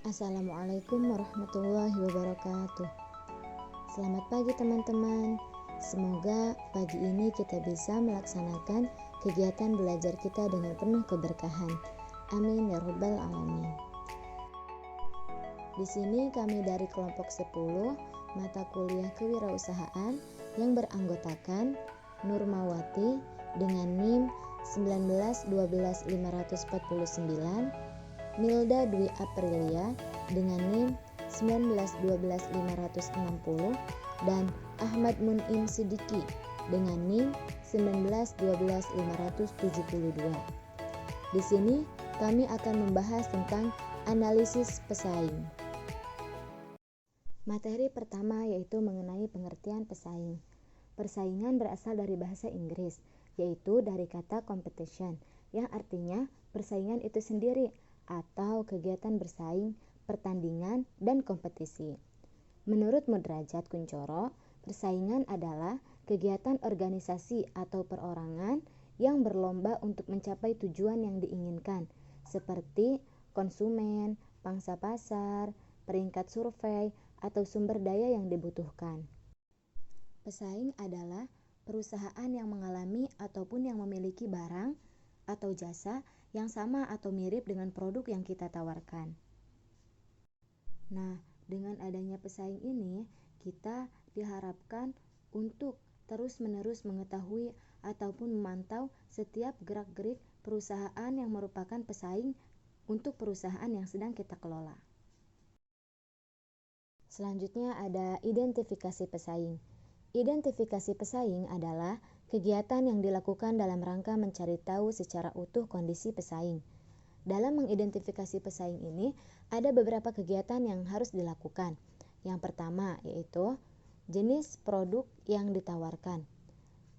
Assalamualaikum warahmatullahi wabarakatuh. Selamat pagi teman-teman. Semoga pagi ini kita bisa melaksanakan kegiatan belajar kita dengan penuh keberkahan. Amin ya rabbal alamin. Di sini kami dari kelompok 10 mata kuliah kewirausahaan yang beranggotakan Nurmawati dengan NIM 1912549, Milda Dwi Aprilia dengan NIM 1912560 dan Ahmad Munim Sidiki dengan NIM 1912572. Di sini kami akan membahas tentang analisis pesaing. Materi pertama yaitu mengenai pengertian pesaing. Persaingan berasal dari bahasa Inggris, yaitu dari kata competition, yang artinya persaingan itu sendiri atau kegiatan bersaing, pertandingan, dan kompetisi. Menurut Mudrajat Kuncoro, persaingan adalah kegiatan organisasi atau perorangan yang berlomba untuk mencapai tujuan yang diinginkan, seperti konsumen, pangsa pasar, peringkat survei, atau sumber daya yang dibutuhkan. Pesaing adalah perusahaan yang mengalami ataupun yang memiliki barang atau jasa yang sama atau mirip dengan produk yang kita tawarkan. Nah, dengan adanya pesaing ini, kita diharapkan untuk terus-menerus mengetahui ataupun memantau setiap gerak-gerik perusahaan yang merupakan pesaing untuk perusahaan yang sedang kita kelola. Selanjutnya ada identifikasi pesaing. Identifikasi pesaing adalah kegiatan yang dilakukan dalam rangka mencari tahu secara utuh kondisi pesaing. Dalam mengidentifikasi pesaing ini, ada beberapa kegiatan yang harus dilakukan. Yang pertama yaitu jenis produk yang ditawarkan.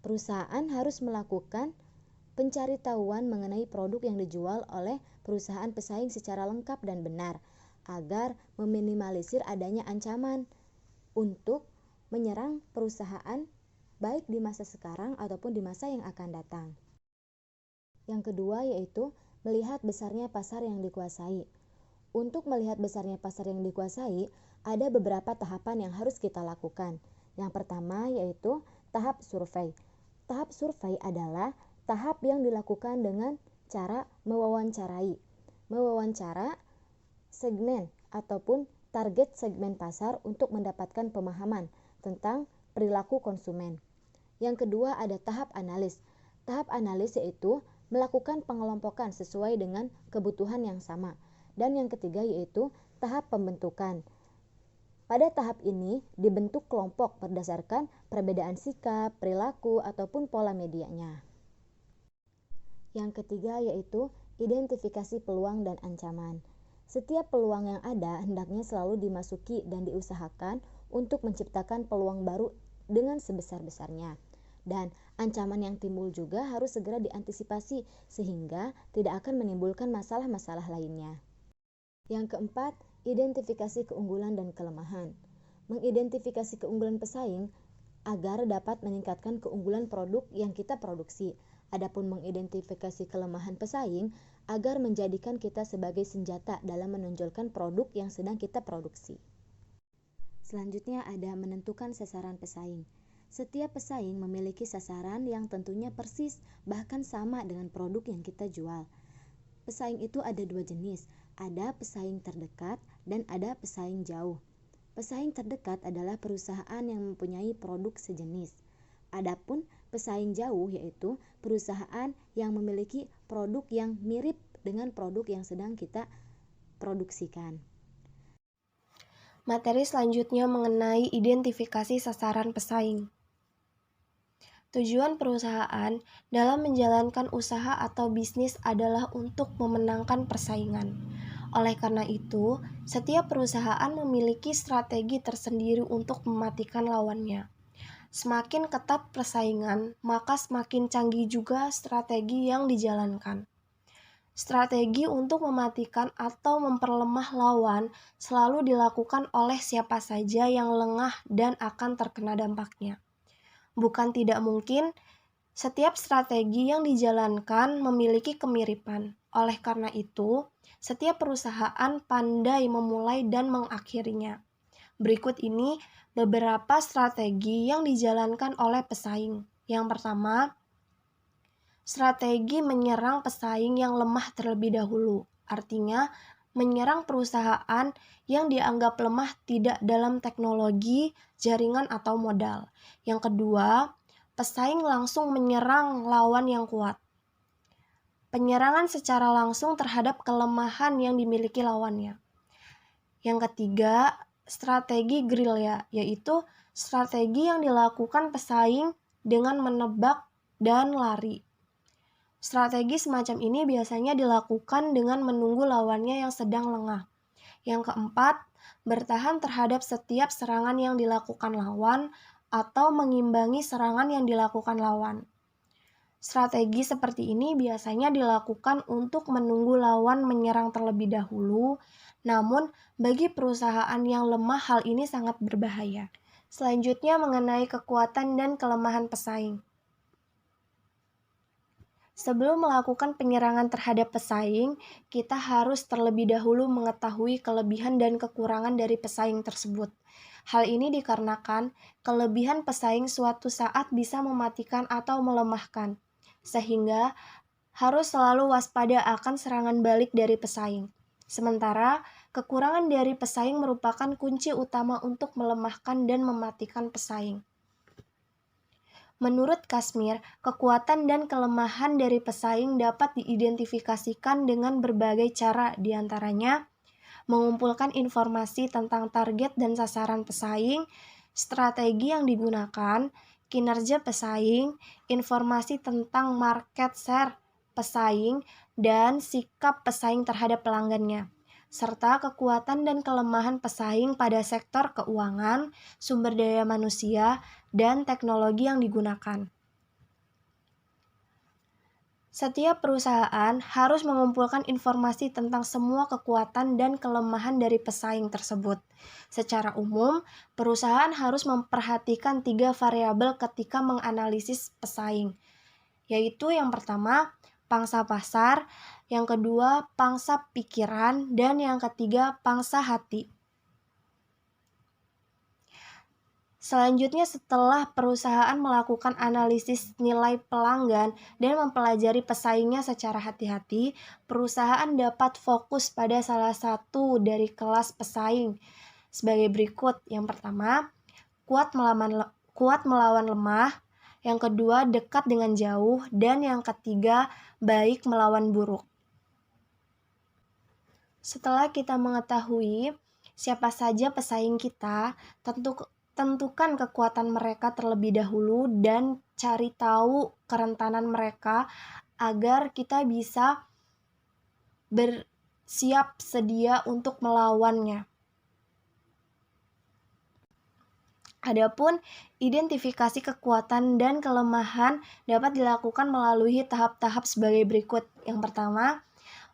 Perusahaan harus melakukan pencaritahuan mengenai produk yang dijual oleh perusahaan pesaing secara lengkap dan benar, agar meminimalisir adanya ancaman untuk menyerang perusahaan baik di masa sekarang ataupun di masa yang akan datang. Yang kedua yaitu melihat besarnya pasar yang dikuasai. Untuk melihat besarnya pasar yang dikuasai, ada beberapa tahapan yang harus kita lakukan. Yang pertama yaitu tahap survei. Tahap survei adalah tahap yang dilakukan dengan cara mewawancarai. Mewawancara segmen ataupun target segmen pasar untuk mendapatkan pemahaman tentang perilaku konsumen. Yang kedua ada tahap analis. Tahap analis yaitu melakukan pengelompokan sesuai dengan kebutuhan yang sama. Dan yang ketiga yaitu tahap pembentukan. Pada tahap ini dibentuk kelompok berdasarkan perbedaan sikap, perilaku, ataupun pola medianya. Yang ketiga yaitu identifikasi peluang dan ancaman. Setiap peluang yang ada hendaknya selalu dimasuki dan diusahakan untuk menciptakan peluang baru dengan sebesar-besarnya. Dan ancaman yang timbul juga harus segera diantisipasi sehingga tidak akan menimbulkan masalah-masalah lainnya. Yang keempat, identifikasi keunggulan dan kelemahan. Mengidentifikasi keunggulan pesaing agar dapat meningkatkan keunggulan produk yang kita produksi. Adapun mengidentifikasi kelemahan pesaing agar menjadikan kita sebagai senjata dalam menonjolkan produk yang sedang kita produksi. Selanjutnya ada menentukan sasaran pesaing. Setiap pesaing memiliki sasaran yang tentunya persis bahkan sama dengan produk yang kita jual. Pesaing itu ada dua jenis, ada pesaing terdekat dan ada pesaing jauh. Pesaing terdekat adalah perusahaan yang mempunyai produk sejenis. Adapun pesaing jauh yaitu perusahaan yang memiliki produk yang mirip dengan produk yang sedang kita produksikan. Materi selanjutnya mengenai identifikasi sasaran pesaing. Tujuan perusahaan dalam menjalankan usaha atau bisnis adalah untuk memenangkan persaingan. Oleh karena itu, setiap perusahaan memiliki strategi tersendiri untuk mematikan lawannya. Semakin ketat persaingan, maka semakin canggih juga strategi yang dijalankan. Strategi untuk mematikan atau memperlemah lawan selalu dilakukan oleh siapa saja yang lengah dan akan terkena dampaknya. Bukan tidak mungkin Setiap strategi yang dijalankan memiliki kemiripan. Oleh karena itu, setiap perusahaan pandai memulai dan mengakhirinya. Berikut ini beberapa strategi yang dijalankan oleh pesaing. Yang pertama, strategi menyerang pesaing yang lemah terlebih dahulu. Artinya, menyerang perusahaan yang dianggap lemah tidak dalam teknologi, jaringan, atau modal. Yang kedua, pesaing langsung menyerang lawan yang kuat. Penyerangan secara langsung terhadap kelemahan yang dimiliki lawannya. Yang ketiga, strategi gerilya, yaitu strategi yang dilakukan pesaing dengan menebak dan lari. Strategi semacam ini biasanya dilakukan dengan menunggu lawannya yang sedang lengah. Yang keempat, bertahan terhadap setiap serangan yang dilakukan lawan atau mengimbangi serangan yang dilakukan lawan. Strategi seperti ini biasanya dilakukan untuk menunggu lawan menyerang terlebih dahulu, namun bagi perusahaan yang lemah hal ini sangat berbahaya. Selanjutnya mengenai kekuatan dan kelemahan pesaing. Sebelum melakukan penyerangan terhadap pesaing, kita harus terlebih dahulu mengetahui kelebihan dan kekurangan dari pesaing tersebut. Hal ini dikarenakan kelebihan pesaing suatu saat bisa mematikan atau melemahkan, sehingga harus selalu waspada akan serangan balik dari pesaing. Sementara, kekurangan dari pesaing merupakan kunci utama untuk melemahkan dan mematikan pesaing. Menurut Kashmir, kekuatan dan kelemahan dari pesaing dapat diidentifikasikan dengan berbagai cara, diantaranya mengumpulkan informasi tentang target dan sasaran pesaing, strategi yang digunakan, kinerja pesaing, informasi tentang market share pesaing, dan sikap pesaing terhadap pelanggannya, serta kekuatan dan kelemahan pesaing pada sektor keuangan, sumber daya manusia, dan teknologi yang digunakan. Setiap perusahaan harus mengumpulkan informasi tentang semua kekuatan dan kelemahan dari pesaing tersebut. Secara umum, perusahaan harus memperhatikan 3 variabel ketika menganalisis pesaing, yaitu yang pertama, pangsa pasar, yang kedua, pangsa pikiran, dan yang ketiga, pangsa hati. Selanjutnya, setelah perusahaan melakukan analisis nilai pelanggan dan mempelajari pesaingnya secara hati-hati, perusahaan dapat fokus pada salah satu dari kelas pesaing sebagai berikut. Yang pertama, kuat melawan lemah. Yang kedua, dekat dengan jauh. Dan yang ketiga, baik melawan buruk. Setelah kita mengetahui siapa saja pesaing kita, tentukan kekuatan mereka terlebih dahulu dan cari tahu kerentanan mereka agar kita bisa bersiap sedia untuk melawannya. Adapun identifikasi kekuatan dan kelemahan dapat dilakukan melalui tahap-tahap sebagai berikut. Yang pertama,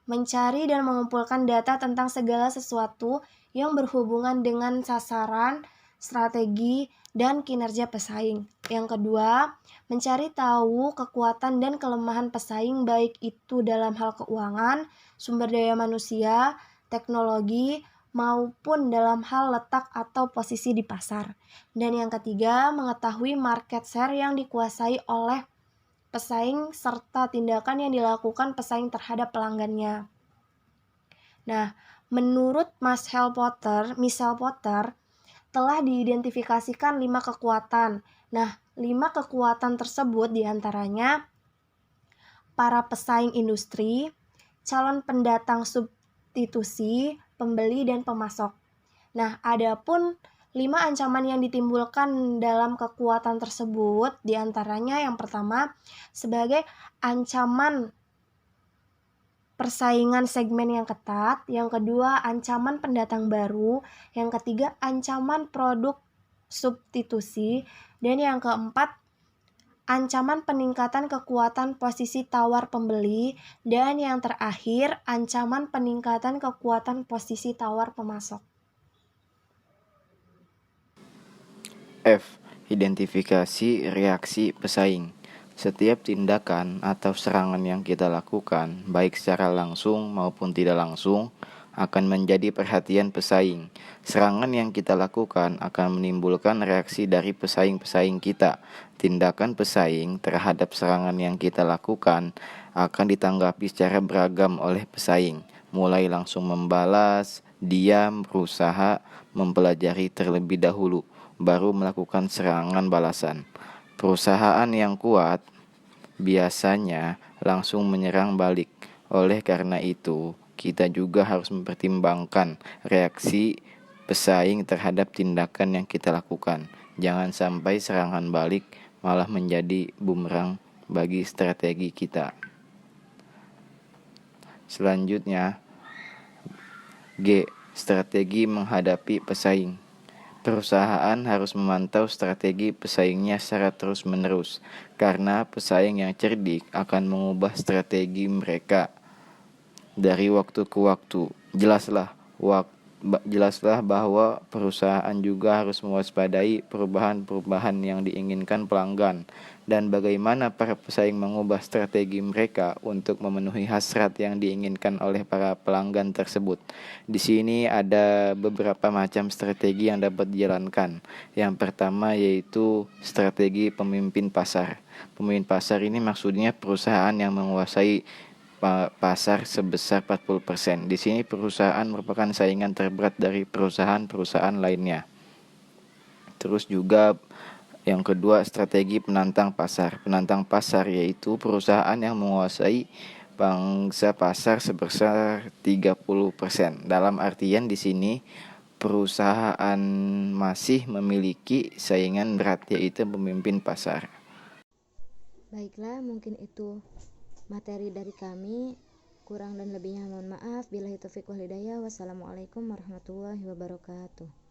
mencari dan mengumpulkan data tentang segala sesuatu yang berhubungan dengan sasaran, strategi, dan kinerja pesaing. Yang kedua, mencari tahu kekuatan dan kelemahan pesaing baik itu dalam hal keuangan, sumber daya manusia, teknologi, maupun dalam hal letak atau posisi di pasar. Dan yang ketiga, mengetahui market share yang dikuasai oleh pesaing serta tindakan yang dilakukan pesaing terhadap pelanggannya. Nah, menurut Michelle Potter, telah diidentifikasikan 5 kekuatan. Nah, 5 kekuatan tersebut diantaranya para pesaing industri, calon pendatang substitusi, pembeli, dan pemasok. Nah, adapun 5 ancaman yang ditimbulkan dalam kekuatan tersebut, diantaranya yang pertama, sebagai ancaman persaingan segmen yang ketat, yang kedua ancaman pendatang baru, yang ketiga ancaman produk substitusi, dan yang keempat ancaman peningkatan kekuatan posisi tawar pembeli, dan yang terakhir ancaman peningkatan kekuatan posisi tawar pemasok. F. Identifikasi reaksi pesaing. Setiap tindakan atau serangan yang kita lakukan, baik secara langsung maupun tidak langsung, akan menjadi perhatian pesaing. Serangan yang kita lakukan akan menimbulkan reaksi dari pesaing-pesaing kita. Tindakan pesaing terhadap serangan yang kita lakukan akan ditanggapi secara beragam oleh pesaing, mulai langsung membalas, diam, berusaha, mempelajari terlebih dahulu, baru melakukan serangan balasan. Perusahaan yang kuat biasanya langsung menyerang balik. Oleh karena itu, kita juga harus mempertimbangkan reaksi pesaing terhadap tindakan yang kita lakukan. Jangan sampai serangan balik malah menjadi bumerang bagi strategi kita. Selanjutnya, G. Strategi menghadapi pesaing. Perusahaan harus memantau strategi pesaingnya secara terus-menerus, karena pesaing yang cerdik akan mengubah strategi mereka dari waktu ke waktu. Jelaslah bahwa perusahaan juga harus mewaspadai perubahan-perubahan yang diinginkan pelanggan, dan bagaimana para pesaing mengubah strategi mereka untuk memenuhi hasrat yang diinginkan oleh para pelanggan tersebut. Di sini ada beberapa macam strategi yang dapat dijalankan. Yang pertama yaitu strategi pemimpin pasar. Pemimpin pasar ini maksudnya perusahaan yang menguasai pasar sebesar 40%. Di sini perusahaan merupakan saingan terberat dari perusahaan-perusahaan lainnya. Terus juga yang kedua, strategi penantang pasar. Penantang pasar yaitu perusahaan yang menguasai pangsa pasar sebesar 30%. Dalam artian di sini perusahaan masih memiliki saingan berat, yaitu pemimpin pasar. Baiklah, mungkin itu materi dari kami. Kurang dan lebihnya mohon maaf. Billahi taufiq wal hidayah. Wassalamualaikum warahmatullahi wabarakatuh.